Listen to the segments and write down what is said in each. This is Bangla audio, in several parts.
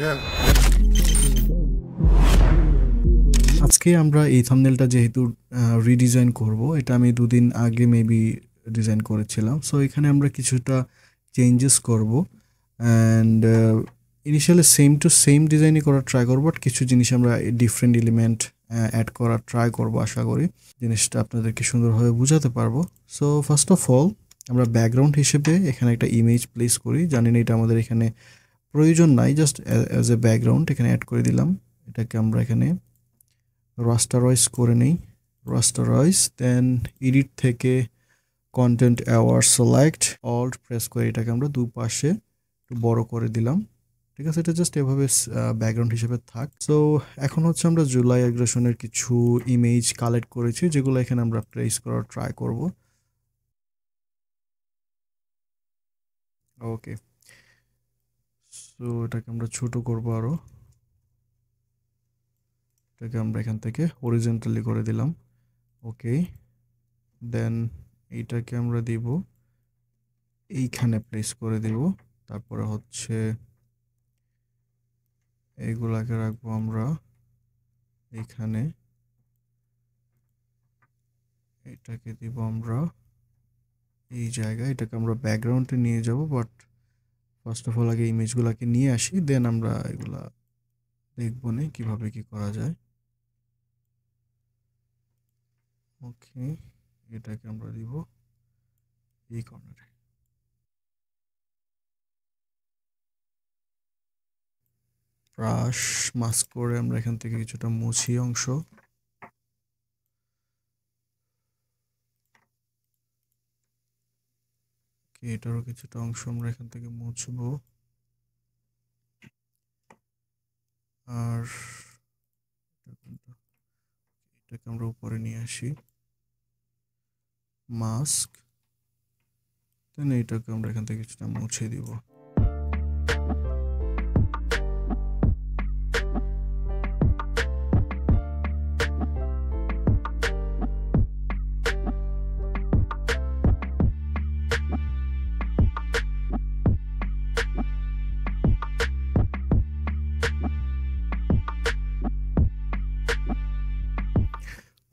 Yeah. আজকে আমরা এই থাম্বনেলটা যেহেতু রিডিজাইন করব, এটা আমি 2 দিন আগে মেবি ডিজাইন করেছিলাম। সো এখানে আমরা কিছুটা চেঞ্জেস করব and initially same to same ডিজাইনই করার ট্রাই করব, বাট কিছু জিনিস আমরা ডিফারেন্ট এলিমেন্ট অ্যাড করার ট্রাই করব। আশা করি জিনিসটা আপনাদেরকে সুন্দরভাবে বোঝাতে পারবো। সো ফার্স্ট অফ অল আমরা ব্যাকগ্রাউন্ড হিসেবে এখানে একটা ইমেজ প্লেস করি। জানি না এটা আমাদের এখানে প্রয়োজন নাই, জাস্ট অ্যাজ এ ব্যাকগ্রাউন্ড এখানে অ্যাড করে দিলাম। এটাকে আমরা এখানে রাস্টারাইজ করে নেই, রাস্টারাইজ, দেন এডিট থেকে content aware select, alt press করে এটাকে আমরা দুপাশে একটু বড় করে দিলাম। ঠিক আছে, এটা জাস্ট এভাবে ব্যাকগ্রাউন্ড হিসেবে থাক। সো এখন হচ্ছে আমরা জুলাই অ্যাগ্রেশনের কিছু ইমেজ কালেক্ট করেছি, যেগুলো এখানে আমরা প্লেস করার ট্রাই করব। ওকে, সো এটাকে আমরা ছোট করব আরো। এটাকে আমরা এখান থেকে হরিজন্টালি করে দিলাম। ওকে, দেন এইটাকে আমরা দিব এইখানে প্লেস করে দিব। তারপরে হচ্ছে এইগুলাকে রাখবো আমরা এইখানে, এটাকে দিব আমরা এই জায়গায়। এটাকে আমরা ব্যাকগ্রাউন্ডে নিয়ে যাব, বাট ফার্স্ট অফ অল আগে ইমেজগুলোকে নিয়ে আসি, দেন আমরা এগুলা দেখবো না কিভাবে কি করা যায়। ওকে, এটাকে আমরা দিব এই কর্নারে। ব্রাশ মাস্ক করে আমরা এখান থেকে কিছুটা মুছি অংশ। এটারও কিছুটা অংশ আমরা এখান থেকে মুছবো। আর এটাকে আমরা উপরে নিয়ে আসি, মাস্ক, দেন এইটাকে আমরা এখান থেকে কিছুটা মুছে দিব।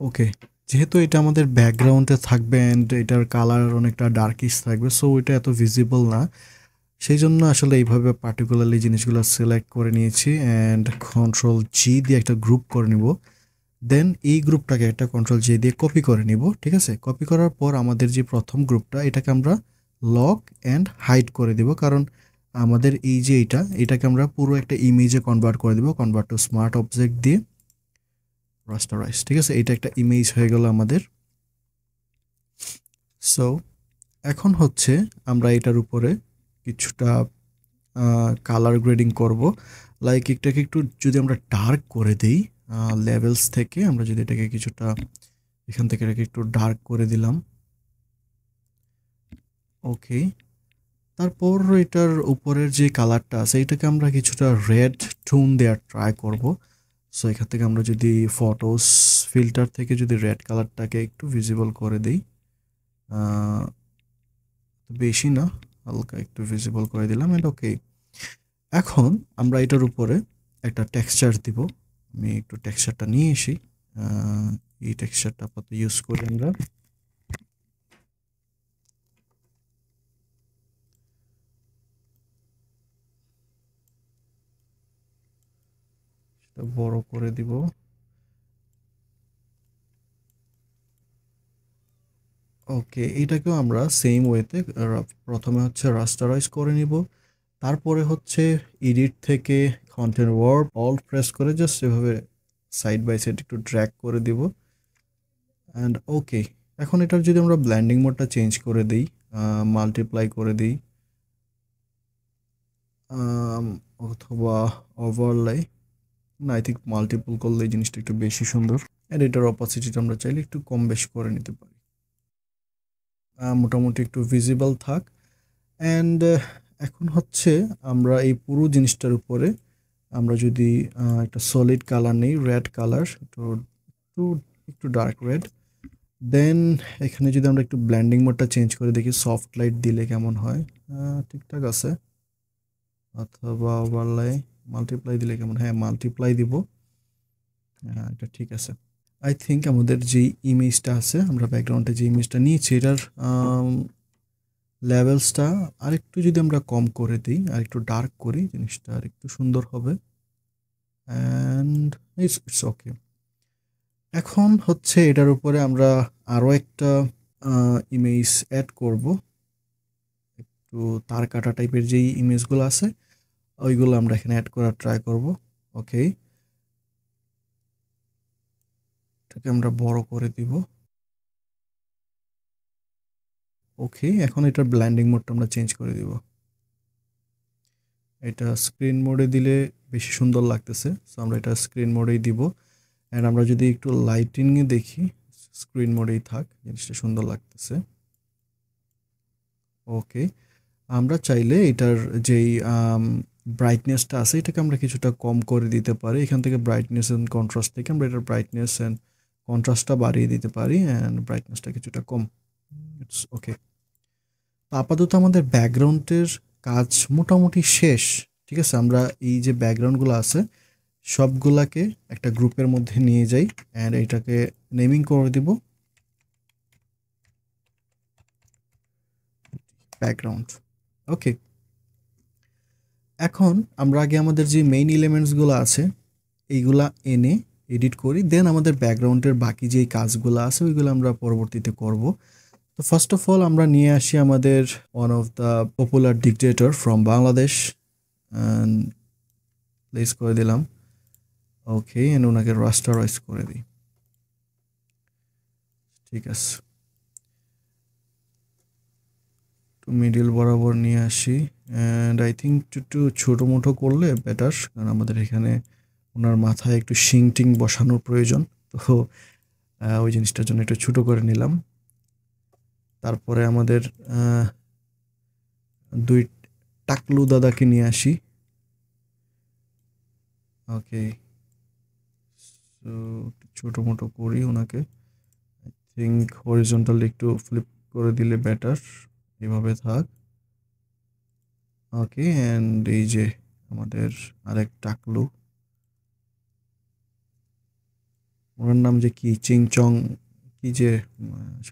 ওকে, যেহেতু এটা আমাদের ব্যাকগ্রাউন্ডে থাকবে অ্যান্ড এটার কালার অনেকটা ডার্কিশ থাকবে, সো এটা এত ভিজিবল না, সেই জন্য আসলে এইভাবে পার্টিকুলারলি জিনিসগুলো সিলেক্ট করে নিয়েছি অ্যান্ড কন্ট্রোল জি দিয়ে একটা গ্রুপ করে নিব। দেন এই গ্রুপটাকে একটা কন্ট্রোল জি দিয়ে কপি করে নিব। ঠিক আছে, কপি করার পর আমাদের যে প্রথম গ্রুপটা, এটাকে আমরা লক অ্যান্ড হাইড করে দিব, কারণ আমাদের এই যে এটাকে আমরা পুরো একটা ইমেজে কনভার্ট করে দিব, কনভার্ট টু স্মার্ট অবজেক্ট দিয়ে রাস্টারাইজ। ঠিক আছে, এটা একটা ইমেজ হয়ে গেল আমাদের। সো এখন হচ্ছে আমরা এটার উপরে কিছুটা কালার গ্রেডিং করব। লাইক এটাকে একটু যদি আমরা ডার্ক করে দিই, লেভেলস থেকে আমরা যদি এটাকে কিছুটা এখান থেকে এটাকে একটু ডার্ক করে দিলাম। ওকে, তারপর এটার উপরের যে কালারটা আছে এটাকে আমরা কিছুটা রেড টোন দেওয়ার ট্রাই করব। সো এখান থেকে আমরা যদি ফটোস ফিল্টার থেকে যদি রেড কালারটাকে একটু ভিজিবল করে দিই, বেশি না, হালকা একটু ভিজিবল করে দিলাম। এন্ড ওকে, এখন আমরা এটার উপরে একটা টেক্সচার দিব। আমি একটু টেক্সচারটা নিয়ে আসি, এই টেক্সচারটা আপাতত ইউজ করি আমরা। সেটা বড় করে দিব। ওকে, এটাকেও আমরা সেম ওয়েতে প্রথমে হচ্ছে রাস্টারাইজ করে নিব, তারপরে হচ্ছে এডিট থেকে কন্টেন্ট ওয়ার্ড অল্ট প্রেস করে জাস্ট এভাবে সাইড বাই সাইড একটু ড্র্যাগ করে দিব। অ্যান্ড ওকে, এখন এটার যদি আমরা ব্ল্যান্ডিং মোডটা চেঞ্জ করে দিই, মাল্টিপ্লাই করে দিই, অথবা ওভারলাই, না আই থিঙ্ক মাল্টিপল করলে এই জিনিসটা একটু বেশি সুন্দর। অ্যান্ড এটার অপাসিটিটা আমরা চাইলে একটু কম বেশি করে নিতে পারি, মোটামুটি একটু ভিজিবল থাক। অ্যান্ড এখন হচ্ছে আমরা এই পুরো জিনিসটার উপরে আমরা যদি একটা সলিড কালার নেই, রেড কালার, তো একটু একটু ডার্ক রেড, দেন এখানে যদি আমরা একটু ব্ল্যান্ডিং মোডটা চেঞ্জ করে দেখি সফট লাইট দিলে কেমন হয়। ঠিকঠাক আছে, অথবা ওভারলাই, মাল্টিপ্লাই দিলে কেমন? হ্যাঁ, মাল্টিপ্লাই দিব। এটা ঠিক আছে। আই থিঙ্ক আমাদের যে ইমেজটা আছে, আমরা ব্যাকগ্রাউন্ডে যে ইমেজটা নিয়েছি এটার লেভেলসটা আরেকটু যদি আমরা কম করে দিই, আরেকটু ডার্ক করি, জিনিসটা আরেকটু সুন্দর হবে। And it's okay. এখন হচ্ছে এটার উপরে আমরা আরও একটা ইমেজ অ্যাড করব। একটু তার কাটা টাইপের যেই ইমেজগুলো আছে ওইগুলো আমরা এখানে অ্যাড করার ট্রাই করব। ওকে, এটাকে আমরা বড় করে দিব। ওকে, এখন এটার ব্ল্যান্ডিং মোডটা আমরা চেঞ্জ করে দিব। এটা স্ক্রিন মোডে দিলে বেশি সুন্দর লাগতেছে, সো আমরা এটা স্ক্রিন মোডেই দিব। অ্যান্ড আমরা যদি একটু লাইটিংয়ে দেখি, স্ক্রিন মোডেই থাক, জিনিসটা সুন্দর লাগতেছে। ওকে, আমরা চাইলে এটার যেই ব্রাইটনেসটা আছে এটাকে আমরা কিছুটা কম করে দিতে পারি। এখান থেকে ব্রাইটনেস অ্যান্ড কন্ট্রাস্ট থেকে আমরা এটার ব্রাইটনেস অ্যান্ড কন্ট্রাস্টটা বাড়িয়ে দিতে পারি অ্যান্ড ব্রাইটনেসটা কিছুটা কম। It's okay. তো আপাতত আমাদের ব্যাকগ্রাউন্ডের কাজ মোটামুটি শেষ। ঠিক আছে, আমরা এই যে ব্যাকগ্রাউন্ডগুলো আছে সবগুলাকে একটা গ্রুপের মধ্যে নিয়ে যাই অ্যান্ড এটাকে নেমিং করে দিব ব্যাকগ্রাউন্ড। ওকে, এখন আমরা আগে আমাদের যে মেইন এলিমেন্টসগুলো আছে এইগুলা এনে এডিট করি, দেন আমাদের ব্যাকগ্রাউন্ডের বাকি যেই কাজগুলো আছে ওইগুলো আমরা পরবর্তীতে করব। তো ফার্স্ট অফ অল আমরা নিয়ে আসি আমাদের one of the popular dictator from Bangladesh, place করে দিলাম। ওকে, এন্ড ওনাকে রাস্টারাইজ করে দিই। ঠিক আছে, একটু মিডিল বরাবর নিয়ে আসি অ্যান্ড আই থিঙ্ক একটু ছোটো মোটো করলে বেটার, কারণ আমাদের এখানে ওনার মাথায় একটু শিং টিং বসানোর প্রয়োজন। তো ওই জিনিসটার জন্য একটু ছোটো করে নিলাম। তারপরে আমাদের দুই টাকলু দাদাকে নিয়ে আসি। ওকে, সো ছোটো মোটো করি ওনাকে। আই থিঙ্ক হরিজন্টালি একটু ফ্লিপ করে দিলে বেটার, এভাবে থাক। ওকে, অ্যান্ড এই যে আমাদের আরেক টাকলু, ওনার নাম যে কি চিংচং কি যে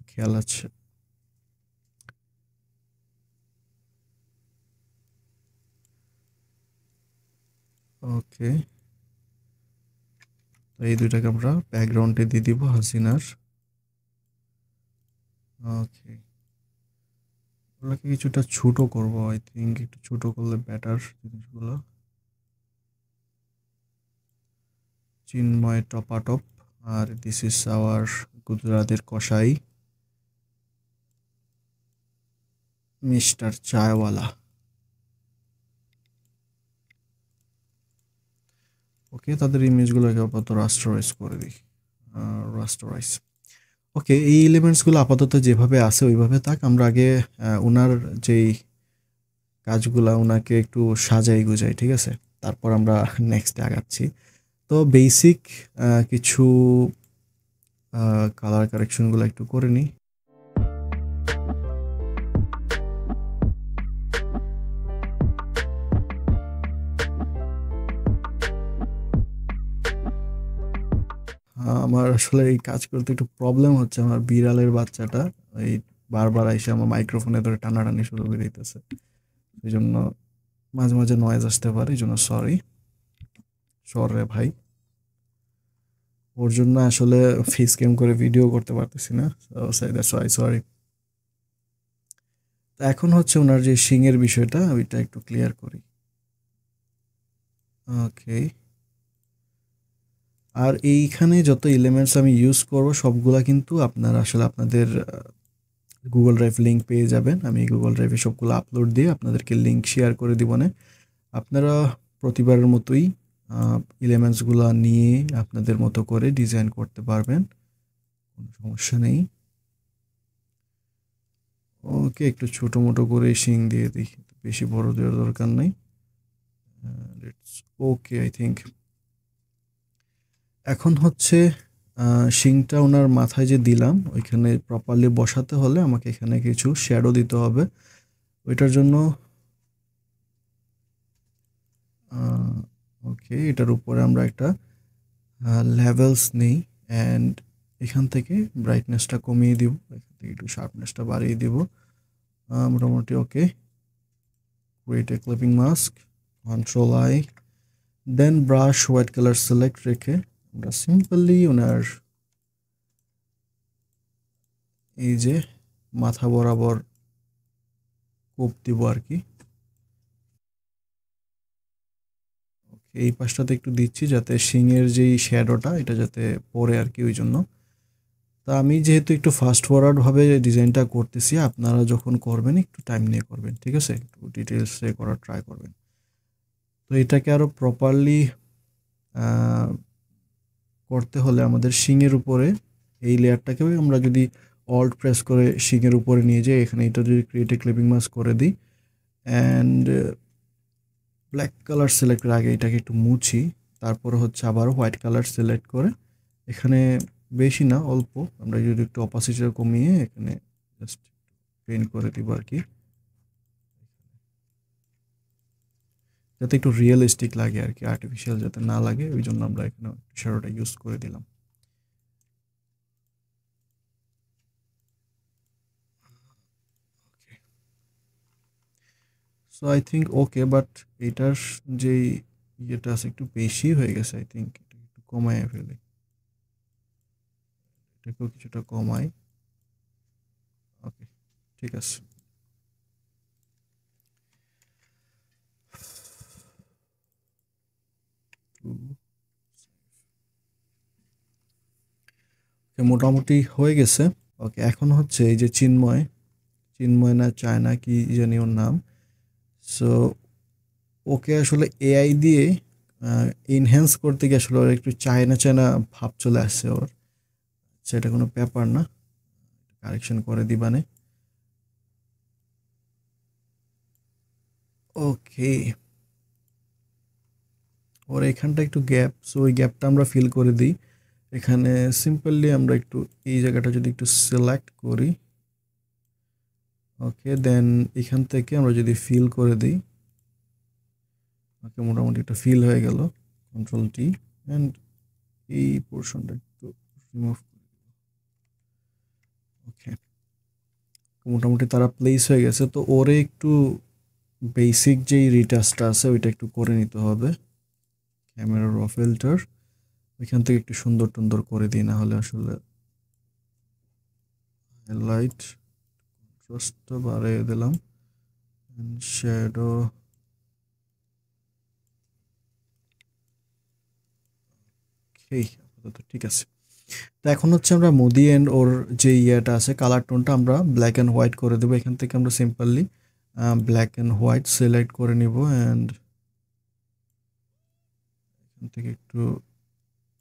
খেয়াল আছে। ওকে, তো এই দুইটাকে আমরা ব্যাকগ্রাউন্ডে দিয়ে দিব হাসিনার। ওকে, ওগুলোকে কিছুটা ছোটো করবো, আই থিঙ্ক একটু ছোটো করলে বেটার জিনিসগুলো। চিন্ময় টপাটপ, আর দিস ইজ আওয়ার গুজরাটের কসাই মিস্টার চায়ওয়ালা। ওকে, তাদের ইমেজগুলোকে আপাতত রাস্টারাইজ করে দিই। রাস্টারাইজ। ওকে, এই এলিমেন্টসগুলো আপাতত যেভাবে আছে ওইভাবে থাক। আমরা আগে ওনার যেই কাজগুলা ওনাকে একটু সাজাই গুজাই, ঠিক আছে, তারপর আমরা নেক্সটে আগাচ্ছি। তো বেসিক কিছু কালার কারেকশনগুলো একটু করে নিই। আমার আসলে এই কাজ করতে একটু প্রবলেম হচ্ছে। আমার বিড়ালের বাচ্চাটা এই বারবার এসে আমার মাইক্রোফোনে ধরে টানাটানি শুরু করে দিতেছে, এই জন্য মাঝে মাঝে নয়েজ আসতে পারে, এই জন্য সরি। রে ভাই, ওর জন্য আসলে ফেস ক্যাম করে ভিডিও করতে পারতেছি না, সরি। তো এখন হচ্ছে ওনার যে শিংয়ের বিষয়টা ওইটা একটু ক্লিয়ার করি। ওকে, আর এইখানে যত এলিমেন্টস আমি ইউজ করব সবগুলা কিন্তু আপনারা আসলে আপনাদের গুগল ড্রাইভ লিঙ্ক পেয়ে যাবেন। আমি গুগল ড্রাইভে সবগুলো আপলোড দিয়ে আপনাদেরকে লিঙ্ক শেয়ার করে দিব না। আপনারা প্রতিবারের মতোই এলিমেন্টসগুলো নিয়ে আপনাদের মতো করে ডিজাইন করতে পারবেন, কোনো সমস্যা নেই। ওকে, একটু ছোটো মোটো করে শিং দিয়ে দিই, বেশি বড় দেওয়ার দরকার নেই। ওকে, আই থিঙ্ক এখন হচ্ছে শিংটা ওনার মাথায় যে দিলাম ওইখানে প্রপারলি বসাতে হলে আমাকে এখানে কিছু শ্যাডো দিতে হবে। ওইটার জন্য ওকে, এটার উপরে আমরা একটা লেভেলস নেই অ্যান্ড এখান থেকে ব্রাইটনেসটা কমিয়ে দিব, এখান থেকে একটু শার্পনেসটা বাড়িয়ে দিব। মোটামুটি okay. Create a clipping mask, control I, then brush white colour select রেখে আমরা সিম্পলি ওনার এই যে মাথা বরাবর কোপ দিব আর কি। এই পাশটাতে একটু দিচ্ছি যাতে শিংয়ের যেই শ্যাডোটা এটা যাতে পড়ে আর কি, ওই জন্য। তা আমি যেহেতু একটু ফাস্ট ফরওয়ার্ড ভাবে ডিজাইনটা করতেছি, আপনারা যখন করবেন একটু টাইম নিয়ে করবেন, ঠিক আছে? একটু ডিটেলসে করার ট্রাই করবেন। তো এটাকে আরও প্রপারলি করতে হলে আমাদের শিংয়ের উপরে এই লেয়ারটাকে আমরা যদি অল্ট প্রেস করে শিংয়ের উপরে নিয়ে যাই, এখানে এটা যদি ক্রিয়েট এ ক্লিপিং মাস্ক করে দিই অ্যান্ড ব্ল্যাক কালার সিলেক্টের আগে এটাকে একটু মুছি, তারপরে হচ্ছে আবার হোয়াইট কালার সিলেক্ট করে এখানে বেশি না অল্প আমরা যদি একটু অপাসিটিটা কমিয়ে এখানে জাস্ট পেইন্ট করে দিব আর কি, যাতে একটু রিয়েলিস্টিক লাগে আর কি, আর্টিফিশিয়াল যাতে না লাগে, ওই জন্য আমরা এখানে শ্যাডোটা ইউজ করে দিলাম। So I think okay, but এটার যেই ইয়েটা আছে একটু বেশি হয়ে গেছে, আই থিঙ্ক এটা একটু কমায় ফেলে, এটাকেও কিছুটা কমাই। ওকে, ঠিক আছে। মোটামুটি হয়ে গেছে। ওকে, এখন হচ্ছে এই যে চিন্ময়, চিন্ময় না চায়না কি জানি ওর নাম। সো ওকে আসলে এআই দিয়ে এনহ্যান্স করতে গিয়ে আসলে ওর একটু চায়না চায়না ভাব চলে আসছে ওর। সেটা কোনো ব্যাপার না, কারেকশন করে দিবানে। ওকে, ওর এখানটা একটু গ্যাপ, সো ওই গ্যাপটা আমরা ফিল করে দিই। এখানে সিম্পলি আমরা একটু এই জায়গাটা যদি একটু সিলেক্ট করি, ওকে, দেন এখান থেকে আমরা যদি ফিল করে দিই, ওকে, মোটামুটি একটা ফিল হয়ে গেল। কন্ট্রোল টি অ্যান্ড এই পোর্শনটা একটু রিমুভ, ওকে, মোটামুটি তারা প্লেস হয়ে গেছে। তো ওরে একটু বেসিক যেই রিটাচটা আছে ওইটা একটু করে নিতে হবে। ক্যামেরা র ফিল্টার ওইখান থেকে একটু সুন্দর টুন্দর করে দিই, না হলে আসলে হাইলাইট কন্ট্রাস্টটা বাড়িয়ে দিলাম, শ্যাডো, আপাতত ঠিক আছে। তো এখন হচ্ছে আমরা মোদি অ্যান্ড ওর যে ইয়েটা আছে কালার টোনটা আমরা ব্ল্যাক অ্যান্ড হোয়াইট করে দেবো। এখান থেকে আমরা simply black and white select করে নিব অ্যান্ড এখান থেকে একটু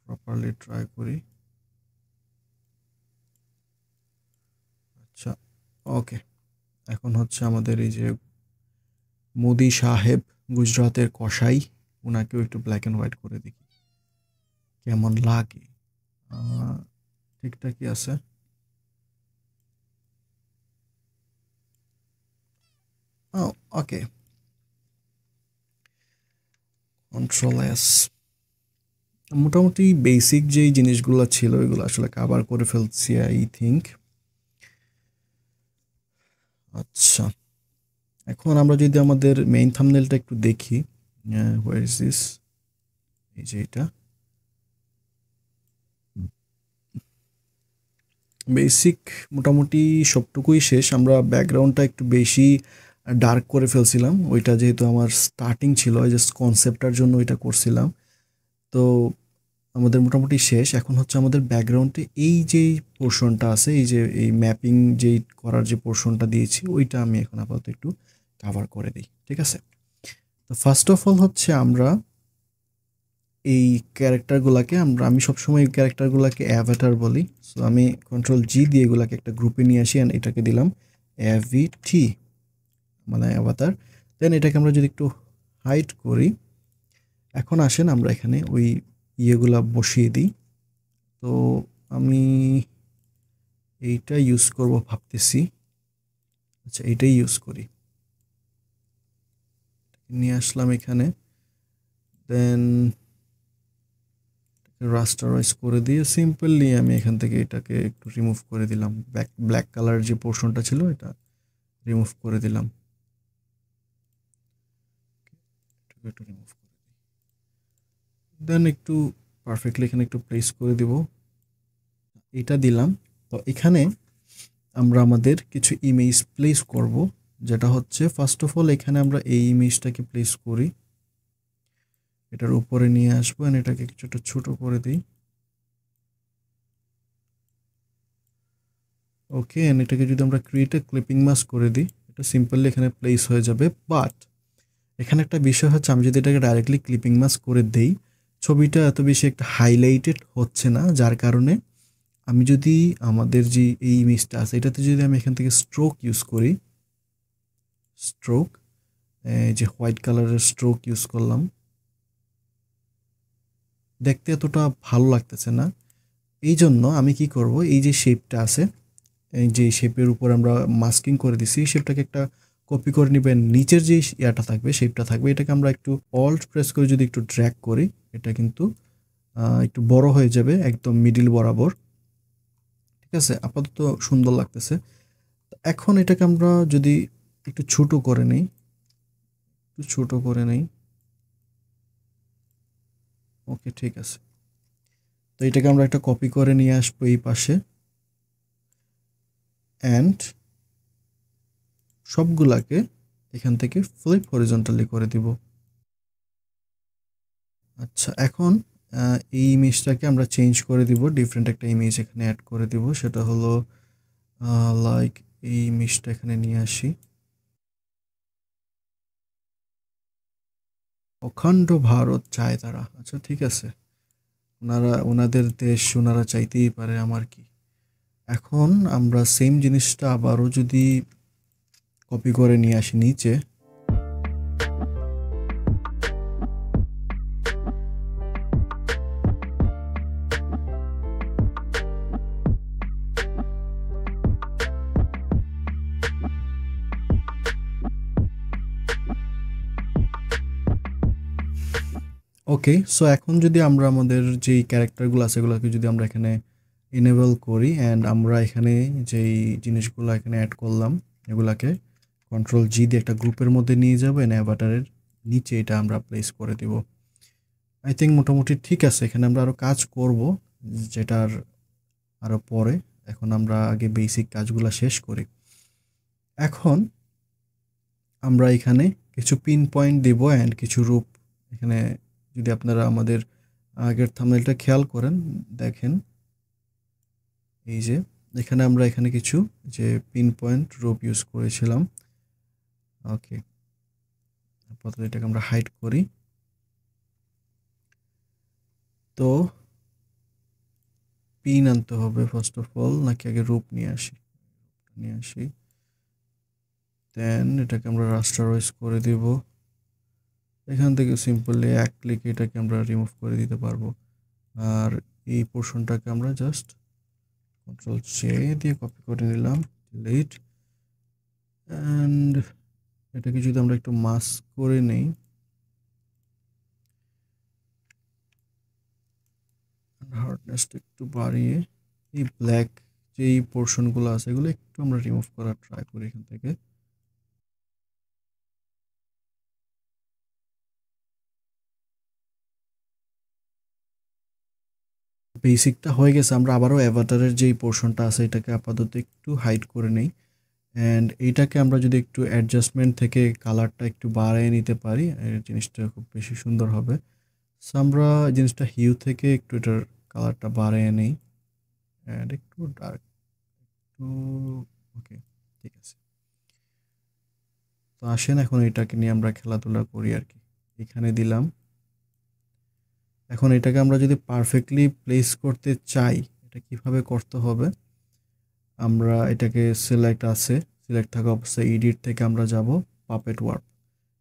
প্রপারলি ট্রাই করি। আচ্ছা, ওকে, এখন হচ্ছে আমাদের এই যে মোদি সাহেব, গুজরাটের কসাই, ওনাকেও একটু ব্ল্যাক অ্যান্ড হোয়াইট করে দেখি কেমন লাগে। ঠিকঠাকই আছে। ওকে, কন্ট্রোল এস। মোটামুটি বেসিক যেই জিনিসগুলো ছিল ওইগুলো আসলে কভার করে ফেলছি আই থিঙ্ক। আচ্ছা, এখন আমরা যদি আমাদের মেইন থাম্বনেলটা একটু দেখি, হোয়ার ইজ দিস, এই যে এটা বেসিক মোটামুটি সবটুকুই শেষ। আমরা ব্যাকগ্রাউন্ডটা একটু বেশি ডার্ক করে ফেলছিলাম, ওইটা যেহেতু আমার স্টার্টিং ছিল, জাস্ট কনসেপ্টটার জন্য ওইটা করছিলাম। তো আমাদের মোটামুটি শেষ। এখন হচ্ছে আমাদের ব্যাকগ্রাউন্ডে এই যেই পোর্শনটা আছে, এই যে এই ম্যাপিং যেই করার যে পোর্শনটা দিয়েছি ওইটা আমি এখন আপাতত একটু কাভার করে দিই, ঠিক আছে? তো ফার্স্ট অফ অল হচ্ছে আমরা এই ক্যারেক্টারগুলোকে আমি সবসময় এই ক্যারেক্টারগুলোকে অ্যাভাটার বলি। সো আমি কন্ট্রোল জি দিয়ে এগুলাকে একটা গ্রুপে নিয়ে আসি অ্যান্ড এটাকে দিলাম অ্যাভিটি, মানে অ্যাভাটার। দেন এটাকে আমরা যদি একটু হাইড করি, এখন আসেন আমরা এখানে ওই ইয়েগুলা বসিয়ে দিই। তো আমি এইটা ইউজ করব ভাবতেছি। আচ্ছা, এইটাই ইউজ করি, নিয়ে আসলাম এখানে। দেন রাস্টারাইজ করে দিয়ে সিম্পলি আমি এখান থেকে এটাকে একটু রিমুভ করে দিলাম, ব্ল্যাক কালার যে পোর্শনটা ছিল এটা রিমুভ করে দিলাম, একটু রিমুভ করে দিই। দেন একটু পারফেক্টলি এখানে একটু প্লেস করে দিব, এটা দিলাম। তো এখানে আমরা আমাদের কিছু ইমেজ প্লেস করব, যেটা হচ্ছে ফার্স্ট অফ অল এখানে আমরা এই ইমেজটাকে প্লেস করি, এটার উপরে নিয়ে আসবো, এটাকে কিছুটা ছোট করে দিই। ওকে, এটাকে যদি আমরা ক্রিয়েট এ ক্লিপিং মাস্ক করে দিই, এটা সিম্পলি এখানে প্লেস হয়ে যাবে। বাট এখানে একটা বিষয় হচ্ছে, আমি যদি এটাকে ডাইরেক্টলি ক্লিপিং মাস্ক করে দেই, ছবিটা এত বেশি একটা হাইলাইটেড হচ্ছে না, যার কারণে আমি যদি আমাদের যে এই ইমেজটা আছে এটাতে যদি আমি এখান থেকে স্ট্রোক ইউজ করি, স্ট্রোক, যে হোয়াইট কালারের স্ট্রোক ইউজ করলাম, দেখতে এতটা ভালো লাগতেছে না। এই জন্য আমি কি করব, এই যে শেপটা আছে, এই যে শেপের উপর আমরা মাস্কিং করে দিছি, শেপটাকে একটা কপি করে নেবেন, নিচের যে ইয়াটা থাকবে, শেপটা থাকবে, এটাকে আমরা একটু অল্ট প্রেস করে যদি একটু ড্র্যাগ করি, এটা কিন্তু একটু বড় হয়ে যাবে একদম মিডিল বরাবর। ঠিক আছে, আপাতত সুন্দর লাগতেছে। এখন এটাকে আমরা যদি একটু ছোট করে নেই, একটু ছোট করে নেই, ওকে ঠিক আছে। তো এটাকে আমরা একটা কপি করে নিয়ে আসবো এই পাশে, অ্যান্ড সবগুলাকে এখান থেকে ফ্লিপ হরিজন্টালি করে দিব। আচ্ছা, এখন এই ইমেজটাকে আমরা চেঞ্জ করে দিব, ডিফারেন্ট একটা ইমেজ এখানে অ্যাড করে দিব, সেটা হলো লাইক এই ইমেজটা এখানে নিয়ে আসি, অখণ্ড ভারত চায় তারা। আচ্ছা ঠিক আছে, ওনাদের দেশ ওনারা চাইতেই পারে, আমার কি। এখন আমরা সেম জিনিসটা আবারও যদি কপি করে নিয়ে আসি নিচে, ওকে। সো এখন যদি আমরা আমাদের যেই ক্যারেক্টারগুলো আছে এগুলোকে যদি আমরা এখানে এনেবল করি, অ্যান্ড আমরা এখানে যেই জিনিসগুলো এখানে অ্যাড করলাম এগুলাকে কন্ট্রোল জি দিয়ে একটা গ্রুপের মধ্যে নিয়ে যাবো, এন্ড অ্যাভাটারের নিচে এটা আমরা প্লেস করে দিব। আই থিঙ্ক মোটামুটি ঠিক আছে। এখানে আমরা আরও কাজ করব, যেটার আরও পরে। এখন আমরা আগে বেসিক কাজগুলো শেষ করি। এখন আমরা এখানে কিছু পিন পয়েন্ট দিব অ্যান্ড কিছু রূপ। এখানে যদি আপনারা আমাদের আগের থাম্বনেলটা খেয়াল করেন, দেখেন এই যে এখানে আমরা এখানে কিছু যে পিন পয়েন্ট রূপ ইউজ করেছিলাম। ওকে, আপাতত এটাকে আমরা হাইড করি। তো পিন আনতে হবে ফার্স্ট অফ অল, নাকি আগে রূপ নিয়ে আসি, দেন এটাকে আমরা রাস্টারাইজ করে দিব। এখান থেকে সিম্পলি এক ক্লিকে এটাকে আমরা রিমুভ করে দিতে পারবো। আর এই পোর্শনটাকে আমরা জাস্ট কন্ট্রোল জে দিয়ে কপি করে নিলাম, ডিলিট। অ্যান্ড এটাকে যদি আমরা একটু মাস্ক করে নেই, হার্ডনেসটা একটু বাড়িয়ে, এই ব্ল্যাক যেই পোর্শনগুলো আছে এগুলো একটু আমরা রিমুভ করার ট্রাই করি এখান থেকে। বেসিকটা হয়ে গেছে, আমরা আবারও অ্যাভাটারের যেই পোর্শনটা আছে এটাকে আপাতত একটু হাইড করে নেই, অ্যান্ড এইটাকে আমরা যদি একটু অ্যাডজাস্টমেন্ট থেকে কালারটা একটু বাড়িয়ে নিতে পারি, এই জিনিসটা খুব বেশি সুন্দর হবে। সো আমরা জিনিসটা হিউ থেকে একটু এটার কালারটা বাড়িয়ে নেই, অ্যান্ড একটু ডার্ক, একটু, ওকে ঠিক আছে। তো আসেন এখন এটাকে নিয়ে আমরা খেলাধুলা করি আর কি। এখানে দিলাম। এখন এটাকে আমরা যদি পারফেক্টলি প্লেস করতে চাই, এটা কিভাবে করতে হবে, আমরা এটাকে সিলেক্ট থাকা অবস্থায় এডিট থেকে আমরা যাব পাপেট ওয়ার্প।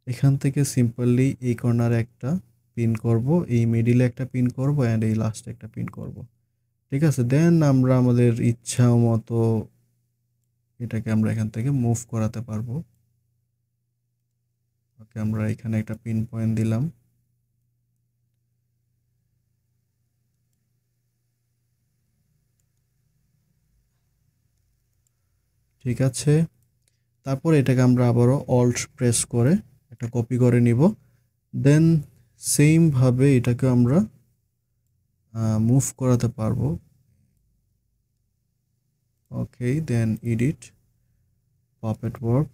এখান থেকে সিম্পলি এই কর্নারে একটা পিন করব, এই মিডিলে একটা পিন করব, অ্যান্ড এই লাস্টে একটা পিন করব। ঠিক আছে, দেন আমরা আমাদের ইচ্ছা মতো এটাকে আমরা এখান থেকে মুভ করাতে পারবো। ওকে, আমরা এখানে একটা পিন পয়েন্ট দিলাম, ঠিক আছে। তারপর এটাকে আমরা আবারও অল্ট প্রেস করে একটা কপি করে নিব। দেন সেম ভাবে এটাকে আমরা মুভ করাতে পারবো। ওকে, দেন এডিট, পাপেট ওয়ার্প,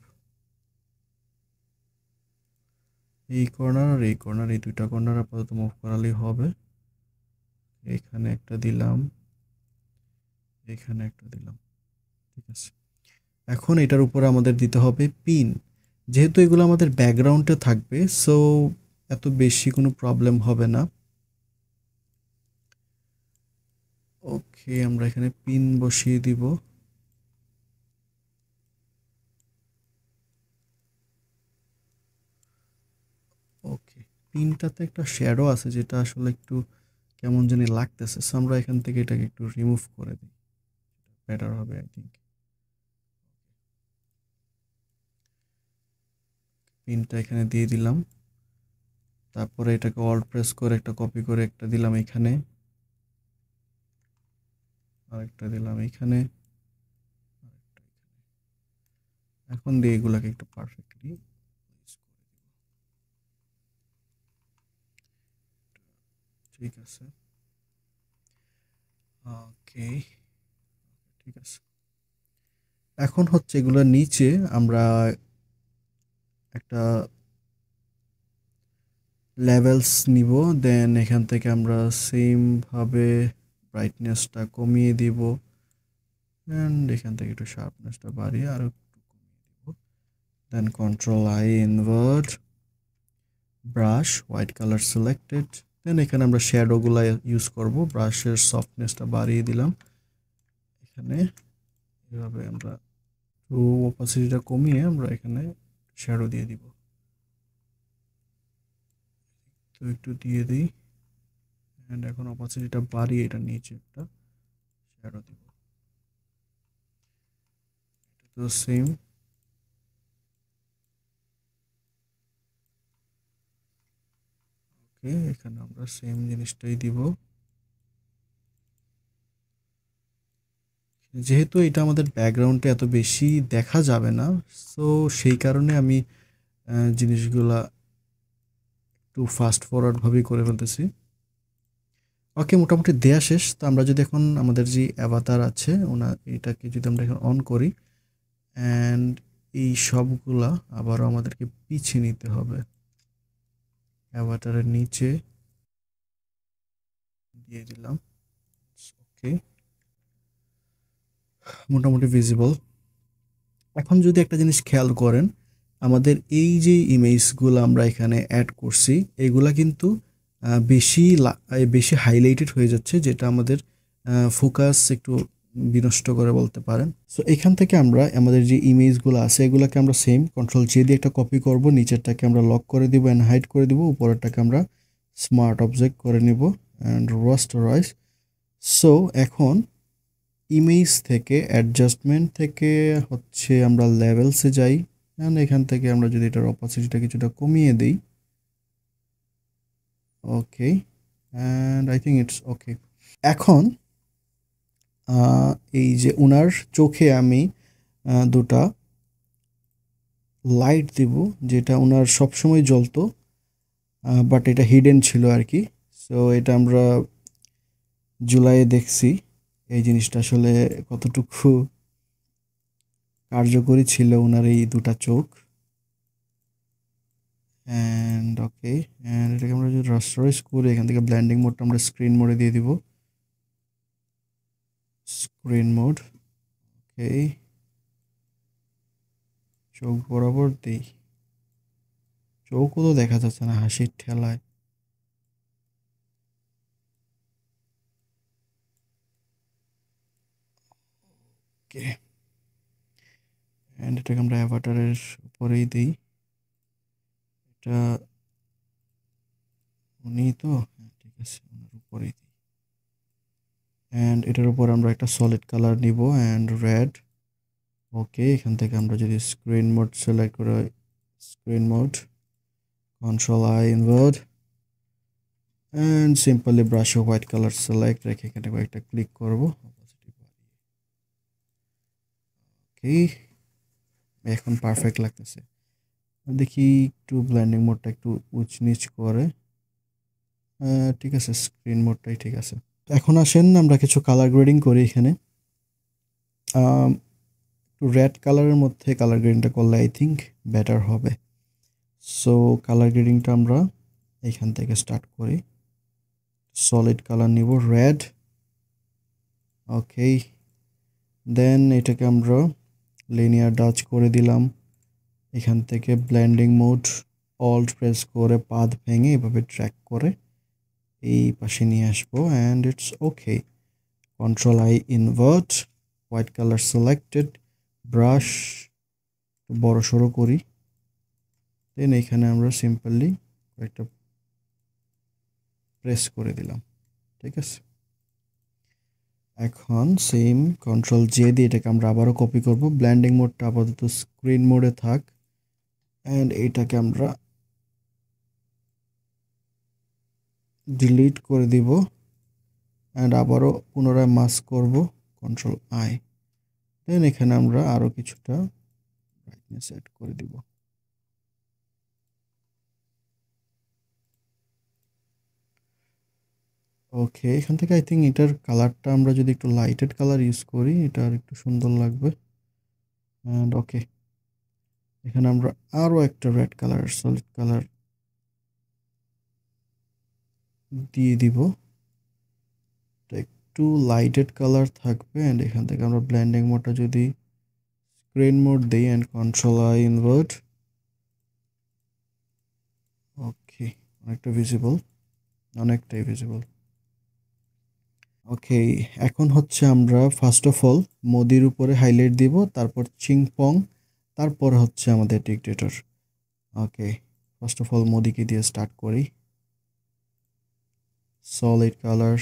এই কর্নার আর এই কর্নার, এই দুইটা কর্নার আপাতত মুভ করালেই হবে। এখানে একটা দিলাম, এখানে একটা দিলাম। ঠিক আছে, এখন এটার উপরে আমাদের দিতে হবে পিন। যেহেতু এগুলো আমাদের ব্যাকগ্রাউন্ডে থাকবে, সো এত বেশি কোনো প্রবলেম হবে না। ওকে, আমরা এখানে পিন বসিয়ে দিব। ওকে, পিনটাতে একটা শ্যাডো আছে যেটা আসলে একটু কেমন জানি লাগতেছে, সো আমরা এখান থেকে এটাকে একটু রিমুভ করে দিই, বেটার হবে আই থিঙ্ক। পিনটা এখানে দিয়ে দিলাম। তারপরে এটাকে অল্ট প্রেস করে একটা কপি করে একটা দিলাম এখানে, আরেকটা দিলাম এখানে, এখন দিয়ে এগুলাকে একটু পারফেক্টলি ঠিক আছে। ওকে, ঠিক আছে। এখন হচ্ছে এগুলোর নিচে আমরা একটা লেভেলস নিব। দেন এখান থেকে আমরা সেম ভাবে ব্রাইটনেসটা কমিয়ে দিব, অ্যান্ড এখান থেকে একটু শার্পনেসটা বাড়িয়ে আরো একটু কমিয়ে দিব। Then control I, invert, brush, white colour selected. Then এখানে আমরা শ্যাডোগুলা ইউজ করব। ব্রাশের সফটনেসটা বাড়িয়ে দিলাম এখানে, এভাবে আমরা একটু ওপাসিটিটা কমিয়ে আমরা এখানে শ্যাডো দিয়ে দিব। তো একটু দিয়ে দিই, অ্যান্ড এখন অপাসিটিটা বাড়িয়ে এটা নিচে একটা শ্যাডো দিব। তো সেম, ওকে, এখানে আমরা সেম জিনিসটাই দিব। যেহেতু এটা আমাদের ব্যাকগ্রাউন্ডে এত বেশি দেখা যাবে না, সো সেই কারণে আমি জিনিসগুলা একটু ফাস্ট ফরওয়ার্ড ভাবেই করে ফেলতেছি। ওকে, মোটামুটি দেয়া শেষ। তো আমরা যদি এখন আমাদের যে অ্যাভাতার আছে এটাকে যদি আমরা এখন অন করি, অ্যান্ড এই সবগুলা আবারও আমাদেরকে পিছিয়ে নিতে হবে, অ্যাভাটারের নিচে দিয়ে দিলাম। ওকে, মোটামুটি ভিজিবল। এখন যদি একটা জিনিস খেয়াল করেন, আমাদের এই যে ইমেজগুলো আমরা এখানে অ্যাড করছি, এগুলা কিন্তু বেশি হাইলাইটেড হয়ে যাচ্ছে, যেটা আমাদের ফোকাস একটু বিনষ্ট করে বলতে পারেন। সো এখান থেকে আমরা আমাদের যে ইমেজগুলো আছে এগুলাকে আমরা সেম কন্ট্রোল জে দিয়ে একটা কপি করব, নিচেরটাকে আমরা লক করে দিব অ্যান্ড হাইড করে দিব, উপরেরটাকে আমরা স্মার্ট অবজেক্ট করে নিব অ্যান্ড রাস্টারাইজ। সো এখন ইমেজ থেকে অ্যাডজাস্টমেন্ট থেকে হচ্ছে আমরা লেভেলসে যাই, অ্যান্ড এখান থেকে আমরা যদি এটার অপাসিটিটা কিছুটা কমিয়ে দিই, okay, and I think it's okay. এখন এই যে উনার চোখে আমি দুটা লাইট দিব, যেটা উনার সবসময় জ্বলতো, বাট এটা হিডেন ছিল আর কি। সো এটা আমরা জুলাইয়ে দেখছি এই জিনিসটা আসলে কতটুকু কার্যকরী ছিল ওনার এই দুটা চোখ। অ্যান্ড ওকে, অ্যান্ড এটাকে আমরা যদি রাস্টারাইজ করে এখান থেকে ব্ল্যান্ডিং মোডটা আমরা স্ক্রিন মোডে দিয়ে দিব, স্ক্রিন মোড। ওকে, চোখ বরাবর দিই, চোখও তো দেখা যাচ্ছে না হাসির ঠেলায়। ওকে, অ্যান্ড এটাকে আমরা অ্যাভাটারের উপরেই দিই। এটা উনি তো, হ্যাঁ ঠিক আছে, ওনার উপরেই দিই। অ্যান্ড এটার উপর আমরা একটা সলিড কালার নিব অ্যান্ড রেড। ওকে, এখান থেকে আমরা যদি স্ক্রিন মোড সিলেক্ট করে, screen mode, control I, invert, and simply ব্রাশে হোয়াইট কালার সিলেক্ট রেখে এখানে কয়েকটা ক্লিক করব। ওকে, এখন পারফেক্ট লাগতেছে। দেখি একটু ব্লেন্ডিং মোডটা একটু উঁচ নিচ করে। ঠিক আছে, স্ক্রিন মোডটাই ঠিক আছে। এখন আসেন আমরা কিছু কালার গ্রেডিং করি এখানে। একটু রেড কালারের মধ্যে কালার গ্রেডিংটা করলে আই থিঙ্ক বেটার হবে। সো কালার গ্রেডিংটা আমরা এখান থেকে স্টার্ট করি। সলিড কালার নিব রেড। ওকে, দেন এটাকে আমরা লিনিয়ার ডাচ করে দিলাম। এখান থেকে ব্লেন্ডিং মোড অল্ট প্রেস করে পাথ ভেঙে এভাবে ট্র্যাক করে এই পাশে নিয়ে আসবো and it's okay. Control I invert, white colour selected, brush বড় সড়ো করি। দেন এখানে আমরা সিম্পলি একটা প্রেস করে দিলাম, ঠিক আছে। এখন সেম কন্ট্রোল জে দিয়ে এটাকে আমরা আবারও কপি করব। ব্লেন্ডিং মোডটা আপাতত স্ক্রিন মোডে থাক অ্যান্ড এইটাকে আমরা ডিলিট করে দিব অ্যান্ড আবারও পুনরায় মাস্ক করব, কন্ট্রোল আই। দেন এখানে আমরা আরও কিছুটা ব্রাইটনেস অ্যাড করে দিব। ওকে, এখান থেকে আই থিঙ্ক এটার কালারটা আমরা যদি একটু লাইটেড কালার ইউজ করি এটা আর একটু সুন্দর লাগবে। অ্যান্ড ওকে, এখানে আমরা আরও একটা রেড কালার সলিড কালার দিয়ে দিব, একটু লাইটেড কালার থাকবে। অ্যান্ড এখান থেকে আমরা ব্লেন্ডিং মোডটা যদি স্ক্রিন মোড দিই অ্যান্ড কন্ট্রোল আই ইনভার্ট, ওকে অনেকটা ভিজিবল, অনেকটাই ভিজিবল। ওকে, এখন হচ্ছে আমরা ফার্স্ট অফ অল মোদির উপরে হাইলাইট দিব, তারপর চিংপং, তারপর হচ্ছে আমাদের dictator. Okay, first of all মোদিকে দিয়ে স্টার্ট করি। Solid colour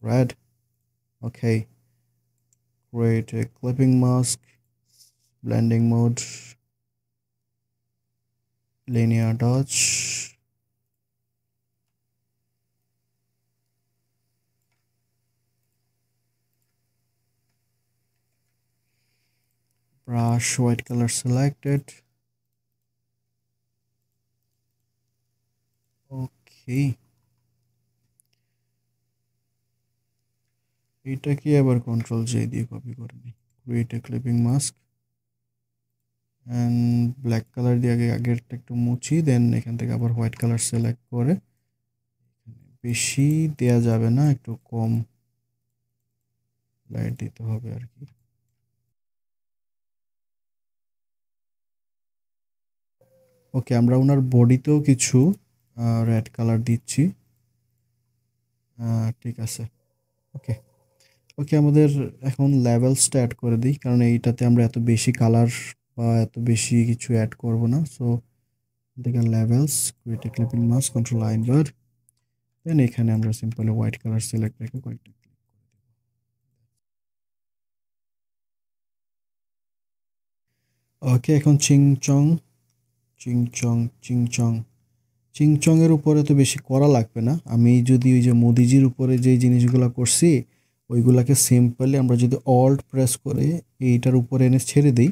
red, okay, create a clipping mask, blending mode, linear dodge, brush white color selected. Okay, এটাকে আবার কন্ট্রোল জে দিয়ে কপি করে নিই। Create a clipping mask and black colour দিয়ে আগেরটা একটু মুছি, দেন এখান থেকে আবার হোয়াইট কালার সিলেক্ট করে, বেশি দেয়া যাবে না, একটু কম লাইট দিতে হবে আর কি। ওকে, আমরা ওনার বডিতেও কিছু রেড কালার দিচ্ছি। ঠিক আছে, ওকে। ওকে, আমাদের এখন লেভেলসটা অ্যাড করে দিই, কারণ এইটাতে আমরা এত বেশি কালার বা এত বেশি কিছু অ্যাড করব না। সো দেখেন levels, create a clipping mask, control I invert, then এখানে আমরা সিম্পলি হোয়াইট কালার সিলেক্ট রেখে কয়েকটা ক্লিক করে দেব। ওকে, এখন চিংচং চিংচং চিংচং চিংচং এর উপরে তো বেশি করা লাগবে না। আমি যদি ওই যে মোদিজির উপরে যে জিনিসগুলো করছি ওইগুলাকে সিম্পলি আমরা যদি অল্ট প্রেস করে এইটার উপরে এনে ছেড়ে দিই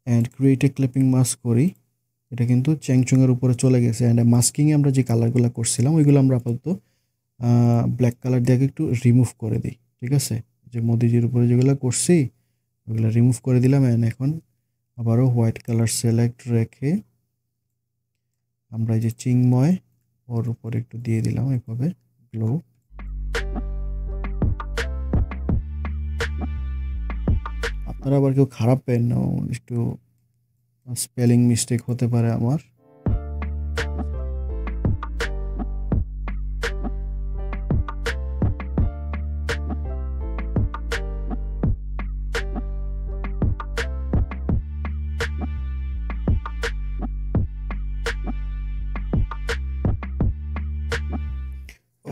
and create a clipping mask করি, এটা কিন্তু চ্যাংচং এর উপরে চলে গেছে। অ্যান্ড মাস্কিংয়ে আমরা যে কালারগুলো করছিলাম ওইগুলো আমরা আপাতত ব্ল্যাক কালার দিয়ে একটু রিমুভ করে দিই, ঠিক আছে। যে মোদিজির উপরে যেগুলো করছি ওইগুলো রিমুভ করে দিলাম অ্যান্ড এখন আবারও হোয়াইট কালার সিলেক্ট রেখে আমরা এই যে চিংময় ওর উপরে একটু দিয়ে দিলাম এভাবে গ্লো। আপনারা আবার কেউ খারাপ পেন না, একটু স্পেলিং মিস্টেক হতে পারে আমার।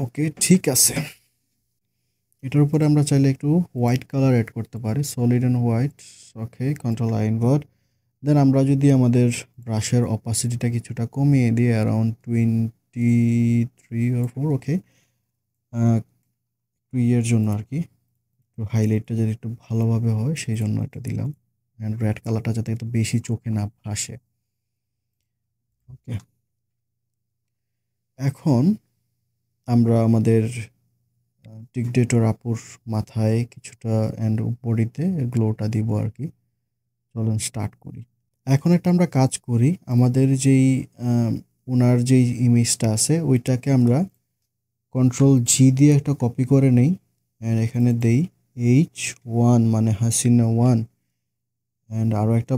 ওকে, ঠিক আছে। এটার উপরে আমরা চাইলে একটু হোয়াইট কালার অ্যাড করতে পারি, solid and white. Okay, control I invert, then আমরা যদি আমাদের ব্রাশের অপাসিটিটা কিছুটা কমিয়ে দিই অ্যারাউন্ড 23 or 4, ওকে, একটু ইয়ের জন্য আর কি, একটু হাইলাইটটা যদি একটু ভালোভাবে হয় সেই জন্য এটা দিলাম। অ্যান্ড রেড কালারটা যাতে একটু বেশি চোখে না ভাসে। ওকে, এখন আমরা আমাদের ডিকটেটর আপুর মাথায় কিছুটা অ্যান্ড বডিতে গ্লোটা দিব আর কি। চলুন স্টার্ট করি। এখন একটা আমরা কাজ করি, আমাদের যেই ওনার যেই ইমেজটা আছে ওইটাকে আমরা Ctrl G দিয়ে একটা কপি করে নেই অ্যান্ড এখানে দেই H1 মানে হাসিনা 1 অ্যান্ড আরও একটা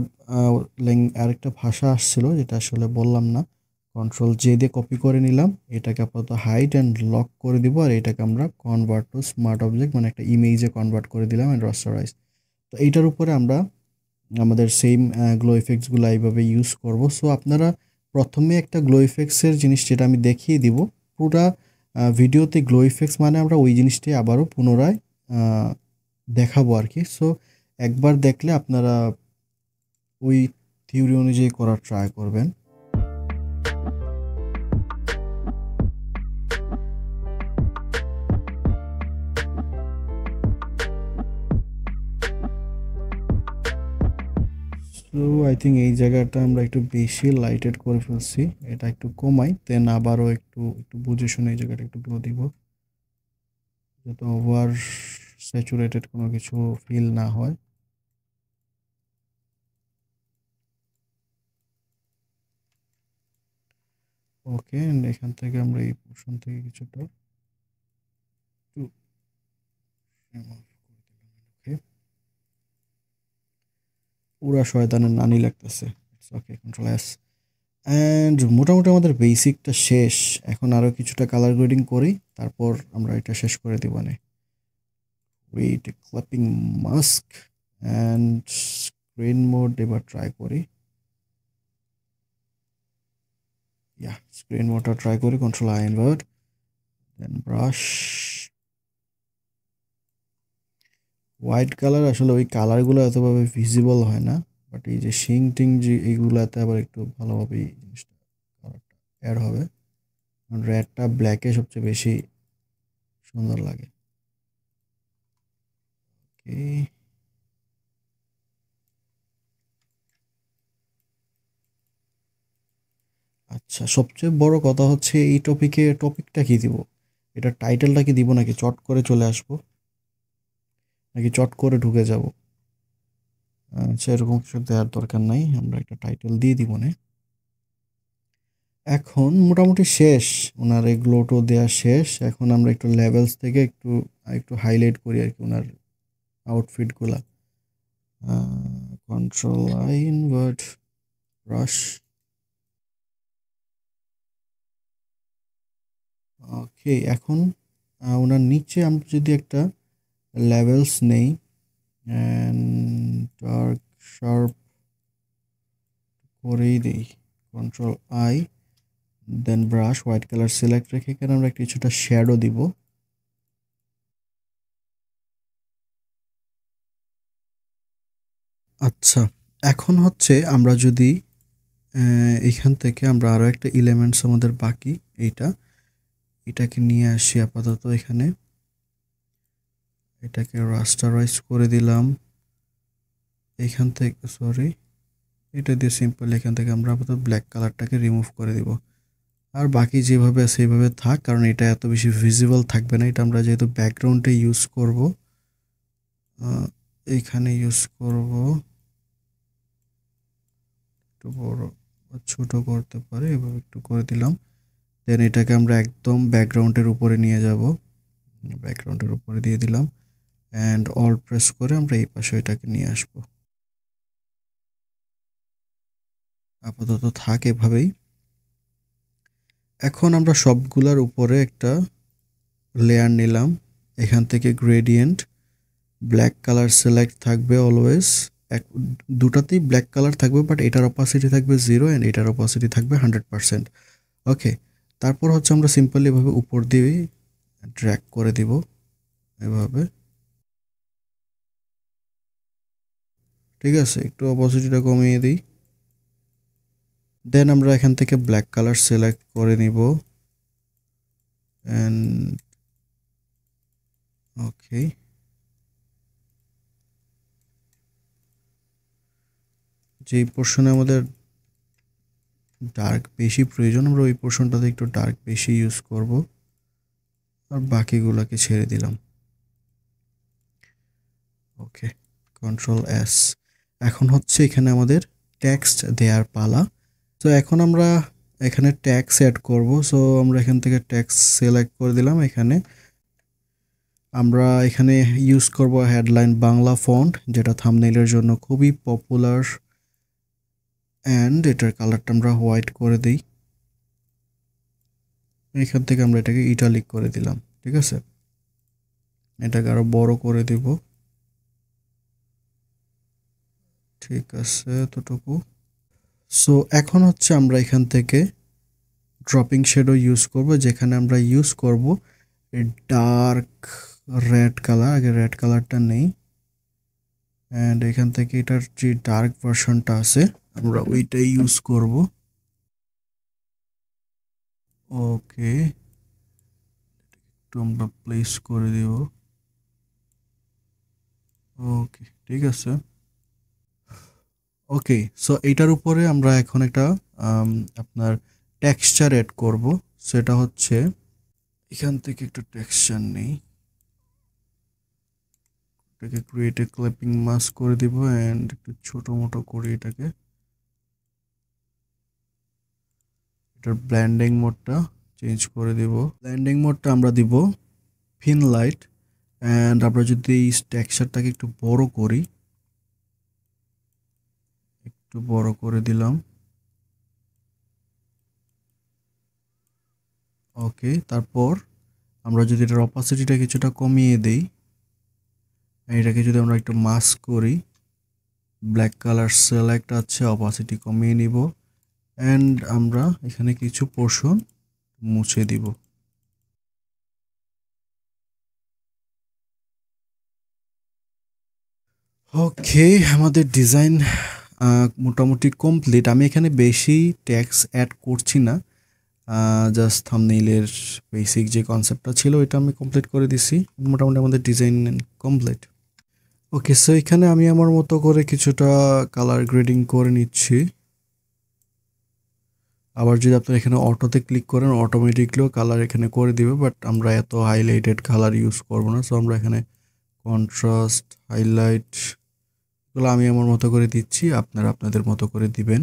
আরেকটা ভাষা আসছিল যেটা আসলে বললাম না। Ctrl J দিয়ে কপি করে নিলাম, এটাকে আপাতত হাইড অ্যান্ড লক করে দিব আর এটাকে আমরা কনভার্ট টু স্মার্ট অবজেক্ট মানে একটা ইমেজে কনভার্ট করে দিলাম অ্যান্ড রাস্টারাইজ। তো এইটার উপরে আমরা আমাদের সেম গ্লো ইফেক্টসগুলো এইভাবে ইউজ করব। সো আপনারা প্রথমে একটা গ্লো ইফেক্টসের জিনিস যেটা আমি দেখিয়ে দিব, পুরা ভিডিওতে গ্লো ইফেক্টস মানে আমরা ওই জিনিসটাই আবারও পুনরায় দেখাবো আর কি। সো একবার দেখলে আপনারা ওই থিওরি অনুযায়ী করার ট্রাই করবেন। সো আই থিঙ্ক এই জায়গাটা আমরা একটু বেশি লাইটেড করে ফেলছি, এটা একটু কমাই, দেন আবারও একটু একটু বুঝে শুনে এই জায়গাটা একটু গ্লো দিব যাতে ওভার স্যাচুরেটেড কোনো কিছু ফিল না হয়। ওকে, এখান থেকে আমরা এই পোর্শন থেকে কিছুটা একটু remove করে দিলাম। ওকে, পুরা শয়তানের নানি লাগতেছে। ওকে, Ctrl S অ্যান্ড মোটামুটি আমাদের বেসিকটা শেষ। এখন আরও কিছুটা কালার গ্রেডিং করি, তারপর আমরা এটা শেষ করে দিব। মানে with clipping mask and screen mode এবার ট্রাই করি। স্ক্রিন মোডটা ট্রাই করি, Ctrl I invert, then brush. White colour আসলে ওই কালারগুলো এতভাবে ভিজিবল হয় না, বাট এই যে শিং টিং যে এইগুলাতে আবার একটু ভালোভাবে এই জিনিসটা কালারটা অ্যাড হবে। রেডটা ব্ল্যাকে সবচেয়ে বেশি সুন্দর লাগে। ওকে, আচ্ছা, সবচেয়ে বড় কথা হচ্ছে এই টপিকটা কি দিব, এটা টাইটেলটা কি দিব নাকি চট করে চলে আসবো, নাকি চট করে ঢুকে যাব? আচ্ছা, এরকম কিছু দেওয়ার দরকার নাই, আমরা একটা টাইটেল দিয়ে দিব না। এখন মোটামুটি শেষ, ওনার এই গ্লোটো দেওয়া শেষ। এখন আমরা একটু লেভেলস থেকে একটু একটু হাইলাইট করি আর কি ওনার আউটফিটগুলা। Ctrl I invert, brush. Okay, এখন ওনার নিচে আমরা যদি একটা লেভেলস নেই অ্যান্ড ডার্ক শার্প করেই দিই, Ctrl I then brush, white colour select রেখে এখানে আমরা কিছুটা শ্যাডো দিব। আচ্ছা, এখন হচ্ছে আমরা যদি এখান থেকে আমরা আরও একটা এলিমেন্টস আমাদের বাকি, এটাকে নিয়ে আসি আপাতত এখানে, এটাকে রাস্টারাইজ করে দিলাম। এখান থেকে সরি, এটা দিয়ে সিম্পল এখান থেকে আমরা আপাতত ব্ল্যাক কালারটাকে রিমুভ করে দিব। আর বাকি যেভাবে আছে সেইভাবে থাক, কারণ এটা এত বেশি ভিজিবল থাকবে না। এটা আমরা যেহেতু ব্যাকগ্রাউন্ডে ইউজ করব, এইখানে ইউজ করব, একটু বড় বা ছোট করতে পারে, এভাবে একটু করে দিলাম। দেন এটাকে আমরা একদম ব্যাকগ্রাউন্ডের উপরে নিয়ে যাব, ব্যাকগ্রাউন্ডের উপরে দিয়ে দিলাম অ্যান্ড অল প্রেস করে আমরা এই পাশে এটাকে নিয়ে আসব। আপাতত থাক এভাবেই। এখন আমরা সবগুলার উপরে একটা লেয়ার নিলাম, এখান থেকে গ্রেডিয়েন্ট ব্ল্যাক কালার সিলেক্ট থাকবে অলওয়েজ, দুটাতেই ব্ল্যাক কালার থাকবে, বাট এটার অপাসিটি থাকবে 0 অ্যান্ড এটার অপাসিটি থাকবে 100%। ওকে, তারপর হচ্ছে আমরা সিম্পলি এভাবে উপর দিয়ে ড্র্যাগ করে দিব এভাবে, ঠিক আছে। একটু অপাসিটিটা কমিয়ে দিই, দেন আমরা এখান থেকে ব্ল্যাক কালার সিলেক্ট করে নিব অ্যান্ড ওকে, যেই পোর্শনে আমাদের ডার্ক বেশি প্রয়োজন আমরা ওই পোর্শনটাতে একটু ডার্ক বেশি ইউজ করব, আর বাকিগুলোকে ছেড়ে দিলাম। ওকে, কন্ট্রোল এস। এখন হচ্ছে এখানে আমাদের টেক্সট দেওয়ার পালা। তো এখন আমরা এখানে ট্যাক্স অ্যাড করব। সো আমরা এখান থেকে ট্যাক্স সিলেক্ট করে দিলাম। এখানে আমরা এখানে ইউজ করব হেডলাইন বাংলা ফন্ট, যেটা থাম্বনেইলের জন্য খুবই পপুলার, অ্যান্ড এটার কালারটা আমরা হোয়াইট করে দিই। এখান থেকে আমরা এটাকে ইটালিক করে দিলাম। ঠিক আছে, এটাকে আরো বড় করে দিব। ঠিক আছে, এতটুকু। সো এখন হচ্ছে আমরা এখান থেকে ড্রপিং শ্যাডো ইউজ করব, যেখানে আমরা ইউজ করব ডার্ক রেড কালার। আগে রেড কালারটা নেই, অ্যান্ড এখান থেকে এটার যে ডার্ক ভার্সনটা আছে আমরা ওইটাই ইউজ করব। ওকে, একটু আমরা প্লেস করে দেব। ওকে, ঠিক আছে। ওকে, সো এইটার উপরে আমরা এখন একটা আপনার টেক্সচার অ্যাড করব। সেটা হচ্ছে এখান থেকে একটু টেক্সচার নেই, এটাকে ক্রিয়েট এ ক্লিপিং মাস্ক করে দিব, অ্যান্ড একটু ছোট মোটো করে এটাকে, এটার ব্লেন্ডিং মোডটা চেঞ্জ করে দিব। ব্লেন্ডিং মোডটা আমরা দিব ফিন লাইট, অ্যান্ড আমরা যদি এই টেক্সচারটাকে একটু বড় করি, একটু বড় করে দিলাম। ওকে, তারপর আমরা যদি এটার অপাসিটিটা কিছুটা কমিয়ে দেই, এটাকে যদি আমরা একটু মাস্ক করি, ব্ল্যাক কালার সিলেক্ট আছে, অপাসিটি কমিয়ে নিব, অ্যান্ড আমরা এখানে কিছু পোর্শন মুছে দিব। ওকে, আমাদের ডিজাইন মোটামুটি কমপ্লিট। আমি এখানে বেশি ট্যাক্স অ্যাড করছি না, জাস্ট থাম্বনেইলের বেসিক যে কনসেপ্টটা ছিল ওইটা আমি কমপ্লিট করে দিছি। মোটামুটি আমাদের ডিজাইন কমপ্লিট। ওকে, সো এখানে আমি আমার মতো করে কিছুটা কালার গ্রেডিং করে নিচ্ছি। আবার যদি আপনারা এখানে অটোতে ক্লিক করেন, অটোমেটিকলিও কালার এখানে করে দিবে, বাট আমরা এত হাইলাইটেড কালার ইউজ করব না। সো আমরা এখানে কন্ট্রাস্ট, হাইলাইট এগুলো আমি আমার মতো করে দিচ্ছি, আপনারা আপনাদের মতো করে দিবেন।